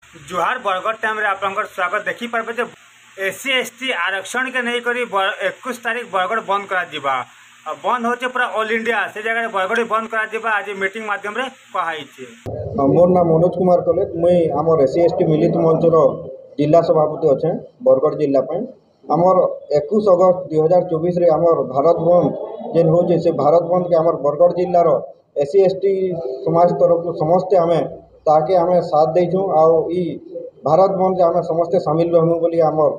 जुहार Bargarh time आपंकर स्वागत देखी पारे जो एससी एसटी आरक्षण के नहीं करी 21 तारीख बरगढ़ बंद करा बंद होचे पूरा ऑल इंडिया से जगह बरगढ़ बंद करा आज मीटिंग माध्यम रे कहाइछे। मोर नाम मनोज कुमार कलेज मुई आमर एससी एसटी मिलित मंचर जिला सभापति अच्छे बरगढ़ जिला आमर 21 अगस्त 2024 रे आमर भारत बंद जेन हो से भारत बंद के आमर बरगढ़ जिलार एससी एसटी समाज तरफ समस्ते आमे ताके आमे साथ देछू ई भारत बंद आमे समस्ते सामिल रहमु बोली आमर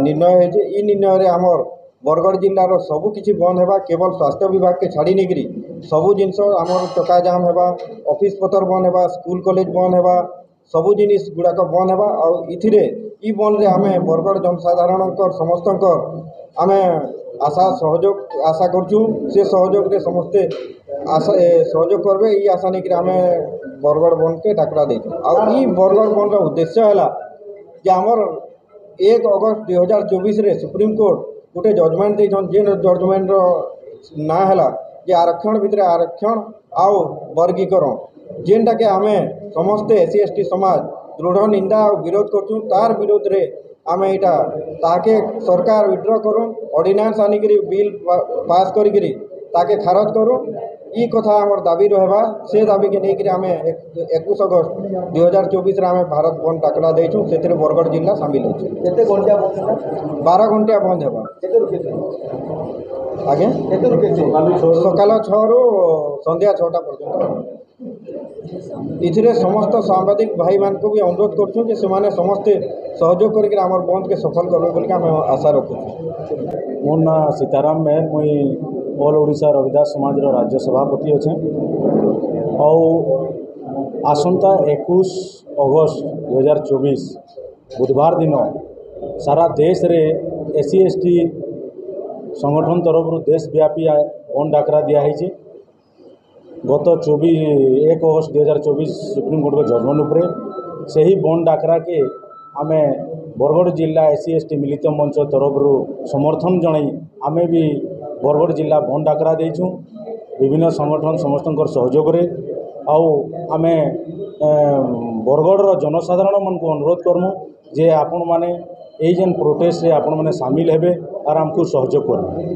निर्णय है। ई निर्णय रे आमर बरगढ़ जिलार सबू किछि बंद हेबा केवल स्वास्थ्य विभाग के छाड़ी निकरी सबू जिनस आमर चका जाम हेबा ऑफिस पतर बंद हेबा स्कूल कॉलेज बंद हेबा सबू जिनिस गुड़ाक बंद हेबा इथिरे ई बंद रे आमे बरगढ़ जनसाधारण समस्त आमे आशा सहयोग आशा करछू से सहयोग रे समस्ते आशा सहयोग करबे ई आशा निकरी आमे बरगढ़ बंद के डाकरा देछू ई बरगढ़ बंद रो उद्देश्य हैला जे आमर 1 अगस्त 2024 रे सुप्रीम कोर्ट गोटे जजमेंट देछन जे जजमेंट ना हैला जे आरक्षण भितर आरक्षण आउ वर्गीकरण जेनटा के आमे समस्ते एससी एसटी समाज दृढ़ निंदा और विरोध करछू तार विरोध रे आमे इटा ताके सरकार विड्रॉ करूँ ऑर्डिनेंस आनिकरी बिल पास करिकरी ताके खारज करूँ ई कथा आमर दाबी रहबा से दाबी के लेकर आमे 21 अगस्त 2024 रे आमे भारत बंद डाकरा देछू सेतिर बरगढ़ जिला शामिल होछ। केते घंटा बंद 12 घंटा बंद हेबा केते रुके आगे केते रुके सकाल 6 रु संध्या 6टा पर्यंत इथिरे समस्त सांबादिक भाई मान को भी अनुरोध करछू जे से माने समस्ते सहयोग करके आमर बंद के सफल करबे बोल के हम आशा रखू। मोर ना सीताराम मेहर मुई ऑल ओडिशा रविदास समाज राज्य सभापति अच्छे आसंता 21 अगस्त 2024 बुधवार दिन सारा देश रे एससी एसटी संगठन तरफ देशव्यापी बंद डाकरा दिखाई गत 1 अगस्त 2024 सुप्रीम कोर्ट के जजमेंट उपरे से ही बंद डाकरा के आमे बरगढ़ जिला एससी एसटी मिलित मंच तरफ समर्थन जन आमे भी बरगढ़ जिला बंद डाकरा देछू विभिन्न संगठन समस्त सहयोग रे आमे बरगढ़ जनसाधारण मन को अनुरोध करमु जे आपण माने एई जेन प्रोटेस्ट रे आपण माने शामिल हेबे और हमको सहयोग करबे।